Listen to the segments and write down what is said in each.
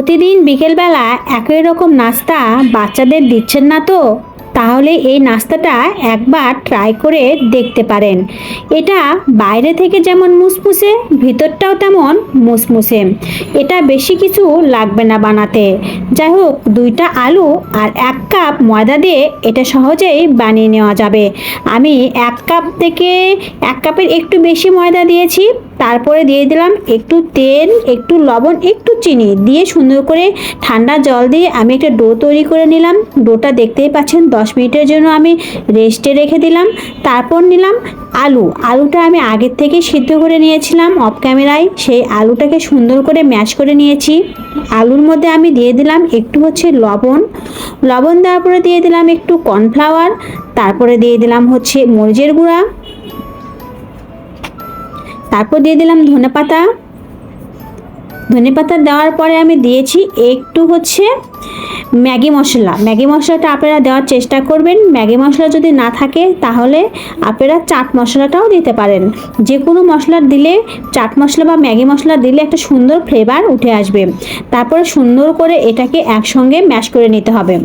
প্রতিদিন বিকেলবেলা একই রকম নাস্তা বাচ্চাদের দিচ্ছেন না তো? তাহলে এই নাস্তাটা একবার ট্রাই করে দেখতে পারেন। এটা বাইরে থেকে যেমন মুসমুসে, ভিতরটাও তেমন মুসমুসে। এটা বেশি কিছু লাগবে না বানাতে। যাই হোক, 2টা আলু আর 1 কাপ ময়দা দিয়ে এটা সহজেই বানিয়ে নেওয়া যাবে। আমি 1 কাপ থেকে 1 কাপের একটু বেশি ময়দা দিয়েছি। তারপরে দিয়ে দিলাম একটু তেল, একটু লবণ, একটু চিনি দিয়ে সুন্দর করে ঠান্ডা জল দিয়ে আমি একটা ডো তৈরি করে নিলাম। ডোটা দেখতেই পাচ্ছেন 10 মিনিটের জন্য আমি রেস্টে রেখে দিলাম। তারপর নিলাম আলুটা আমি আগের থেকে সিদ্ধ করে নিয়েছিলাম অফ ক্যামেরায়। সেই আলুটাকে সুন্দর করে ম্যাশ করে নিয়েছি। আলুর মধ্যে আমি দিয়ে দিলাম একটু লবণ দেওয়ার পরে দিয়ে দিলাম একটু কর্নফ্লাওয়ার, তারপরে দিয়ে দিলাম মরিচের গুঁড়া, তারপর দিয়ে দিলাম ধনেপাতা দেওয়ার পরে আমি দিয়েছি একটু ম্যাগি মশলাটা আপনারা দেওয়ার চেষ্টা করবেন। ম্যাগি মশলা যদি না থাকে তাহলে আপনারা চাট মশলাটাও দিতে পারেন। যে কোনো মশলা দিলে, চাট মশলা বা ম্যাগি মশলা দিলে একটা সুন্দর ফ্লেভার উঠে আসবে। তারপরে সুন্দর করে এটাকে একসঙ্গে ম্যাশ করে নিতে হবে।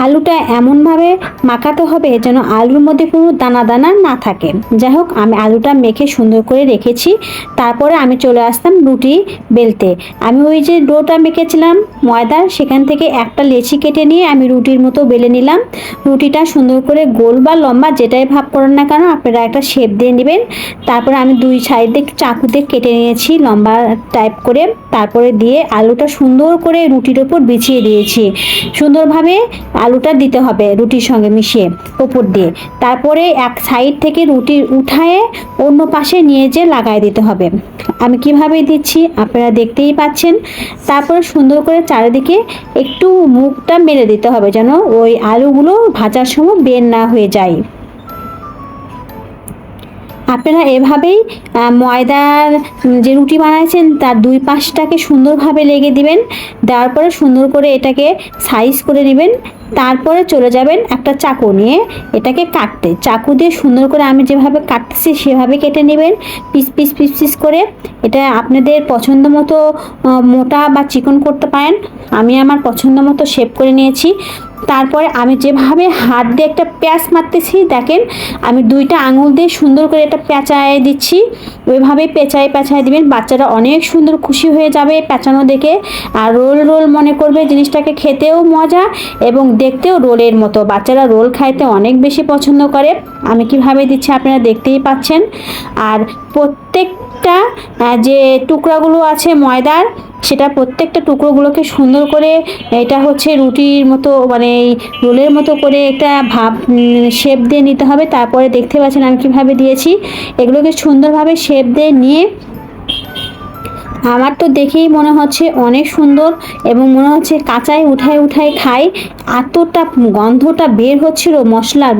আলুটা এমনভাবে মাখাতে হবে যেন আলুর মধ্যে কোনো দানা দানা না থাকে। যাই হোক, আমি আলুটা মেখে সুন্দর করে রেখেছি। তারপরে আমি চলে আসতাম রুটি বেলতে। আমি ওই যে ডোটা মেখেছিলাম ময়দার, সেখান থেকে একটা লেচি কেটে নিয়ে আমি রুটির মতো বেলে নিলাম। রুটিটা সুন্দর করে গোল বা লম্বা যেটাই ভাব করেন না কেন আপনারা একটা শেপ দিয়ে নেবেন। তারপরে আমি 2 সাইডে চাকুতে কেটে নিয়েছি লম্বা টাইপ করে। তারপরে দিয়ে আলুটা সুন্দর করে রুটির ওপর বিছিয়ে দিয়েছি। সুন্দরভাবে আলুটা দিতে হবে রুটির সঙ্গে মিশিয়ে উপর দিয়ে। তারপরে এক সাইড থেকে রুটি উঠায়ে অন্য পাশে নিয়ে যেয়ে লাগাই দিতে হবে। আমি কিভাবে দিচ্ছি আপনারা দেখতেই পাচ্ছেন। তারপরে সুন্দর করে চারিদিকে একটু মুখটা মেরে দিতে হবে যেন ওই আলুগুলো ভাজার সময় বের না হয়ে যায়। আপনারা এভাবেই ময়দার যে রুটি বানাইছেন তার 2 পাশটাকে সুন্দরভাবে লেগে দিবেন। দেওয়ার পরে সুন্দর করে এটাকে সাইজ করে নেবেন। তারপরে চলে যাবেন একটা চাকু নিয়ে এটাকে কাটতে। চাকু দিয়ে সুন্দর করে আমি যেভাবে কাটতেছি সেভাবে কেটে নেবেন পিস করে। এটা আপনাদের পছন্দ মতো মোটা বা চিকন করতে পারেন। আমি আমার পছন্দ মতো শেপ করে নিয়েছি। তারপরে আমি যেভাবে হাত দিয়ে একটা প্যাঁচ মারতেছি দেখেন, আমি 2টা আঙুল দিয়ে সুন্দর করে এটা পেঁচায় দিচ্ছি। ওইভাবে পেঁচায় দিবেন। বাচ্চারা অনেক সুন্দর খুশি হয়ে যাবে পেঁচানো দেখে। আর রোল মনে করবে জিনিসটাকে, খেতেও মজা এবং দেখতেও রোলের মতো। বাচ্চারা রোল খাইতে অনেক বেশি পছন্দ করে। আমি কিভাবে দিচ্ছি আপনারা দেখতেই পাচ্ছেন। আর প্রত্যেকটা যে টুকরাগুলো আছে ময়দার, সেটা প্রত্যেকটা টুকরোগুলোকে সুন্দর করে এটা রুটির মতো মানে রোলের মতো করে একটা ভাব শেপ দিয়ে নিতে হবে। তারপরে দেখতে পাচ্ছেন আমি কিভাবে দিয়েছি। এগুলোকে সুন্দরভাবে শেপ দিয়ে নিয়ে আমার তো দেখেই মনে হচ্ছে অনেক সুন্দর এবং মনে হচ্ছে কাঁচায় উঠায় খাই। এতটা গন্ধটা বের হচ্ছিল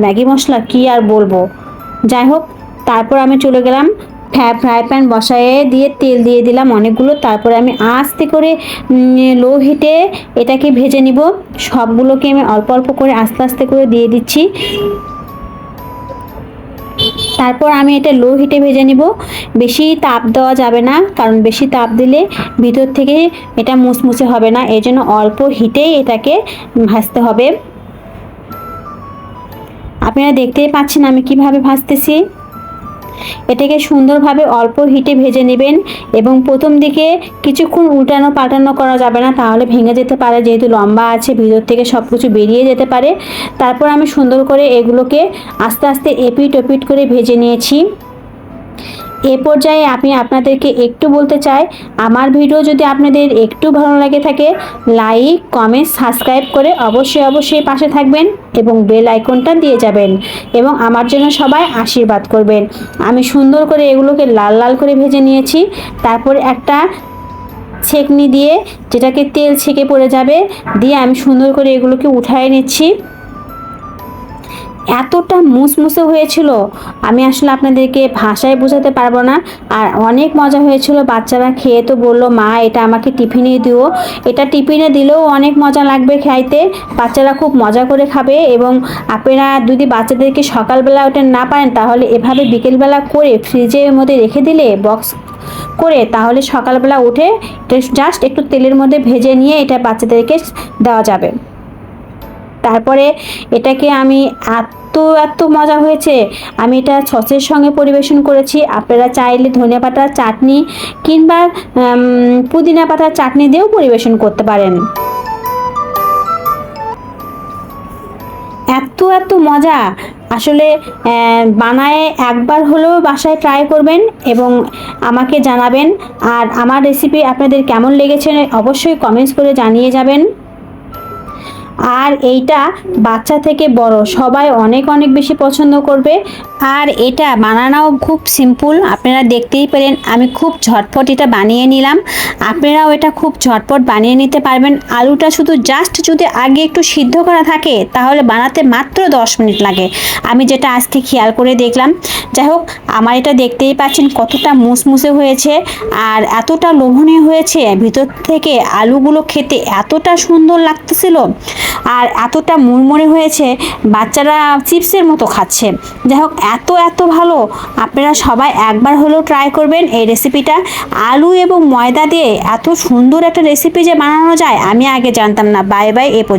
ম্যাগি মশলা কি আর বলবো। যাই হোক, তারপর আমি চলে গেলাম ফ্রাই প্যান বসায়ে দিয়ে তেল দিয়ে দিলাম অনেকগুলো। তারপরে আমি আস্তে করে লো হিটে এটাকে ভেজে নিব। সবগুলোকে আমি অল্প করে আস্তে করে দিয়ে দিচ্ছি। তারপর আমি এটা লো হিটে ভেজে নিব। বেশি তাপ দেওয়া যাবে না, কারণ বেশি তাপ দিলে ভিতর থেকে এটা মুসমুসে হবে না। এই জন্য অল্প হিটেই এটাকে ভাজতে হবে। আপনারা দেখতেই পাচ্ছেন আমি কিভাবে ভাজতেছি। এটাকে সুন্দরভাবে অল্প হিটে ভেজে নেবেন এবং প্রথম দিকে কিছুক্ষণ উল্টানো পাল্টানো করা যাবে না, তাহলে ভেঙে যেতে পারে। যেহেতু লম্বা আছে ভিতর থেকে সব কিছু বেরিয়ে যেতে পারে। তারপর আমি সুন্দর করে এগুলোকে আস্তে এপিট ওপিট করে ভেজে নিয়েছি। এ পর্যায়ে আমি আপনাদেরকে একটু বলতে চাই, আমার ভিডিও যদি আপনাদের একটু ভালো লাগে থাকে লাইক কমেন্ট সাবস্ক্রাইব করে অবশ্যই পাশে থাকবেন এবং বেল আইকনটা দিয়ে যাবেন এবং আমার জন্য সবাই আশীর্বাদ করবেন। আমি সুন্দর করে এগুলোকে লাল করে ভেজে নিয়েছি। তারপর একটা ছেঁকনি দিয়ে, যেটাকে তেল ছেঁকে পড়ে যাবে, দিয়ে আমি সুন্দর করে এগুলোকে উঠায় নিচ্ছি। এতটা মুসমুসে হয়েছিল আমি আসলে আপনাদেরকে ভাষায় বোঝাতে পারবো না। আর অনেক মজা হয়েছিল। বাচ্চারা খেয়ে তো বললো, মা এটা আমাকে টিফিনে দিও। এটা টিফিনে দিলেও অনেক মজা লাগবে খাইতে। বাচ্চারা খুব মজা করে খাবে। এবং আপনারা যদি বাচ্চাদেরকে সকালবেলা ওটা না পারেন তাহলে এভাবে বিকেলবেলা করে ফ্রিজের মধ্যে রেখে দিলে বক্স করে তাহলে সকালবেলা উঠে জাস্ট একটু তেলের মধ্যে ভেজে নিয়ে এটা বাচ্চাদেরকে দেওয়া যাবে। তারপরে এটাকে আমি এত মজা হয়েছে, আমি এটা সসের সঙ্গে পরিবেশন করেছি। আপনারা চাইলে ধনিয়া পাতার চাটনি কিংবা পুদিনা পাতার চাটনি দিয়েও পরিবেশন করতে পারেন। এত মজা আসলে, বানায় একবার হলেও বাসায় ট্রাই করবেন এবং আমাকে জানাবেন। আর আমার রেসিপি আপনাদের কেমন লেগেছে অবশ্যই কমেন্টস করে জানিয়ে যাবেন। আর এইটা বাচ্চা থেকে বড় সবাই অনেক বেশি পছন্দ করবে। আর এটা বানানোও খুব সিম্পল, আপনারা দেখতেই পেলেন আমি খুব ঝটপট এটা বানিয়ে নিলাম। আপনারাও এটা খুব ঝটপট বানিয়ে নিতে পারবেন। আলুটা শুধু জাস্ট যদি আগে একটু সিদ্ধ করা থাকে তাহলে বানাতে মাত্র 10 মিনিট লাগে, আমি যেটা আজকে খেয়াল করে দেখলাম। যাই হোক, আমার এটা দেখতেই পাচ্ছেন কতটা মুসমুসে হয়েছে আর এতটা লোভনীয় হয়েছে, ভিতর থেকে আলুগুলো খেতে এতটা সুন্দর লাগতেছিল আর এতটা মুড়মুড়ে হয়েছে, বাচ্চারা চিপসের মতো খাচ্ছে। যাই হোক, এত ভালো, আপনারা সবাই একবার হলেও ট্রাই করবেন এই রেসিপিটা। আলু এবং ময়দা দিয়ে এত সুন্দর একটা রেসিপি যে বানানো যায় আমি আগে জানতাম না। বাই বাই, এ পর্যন্ত।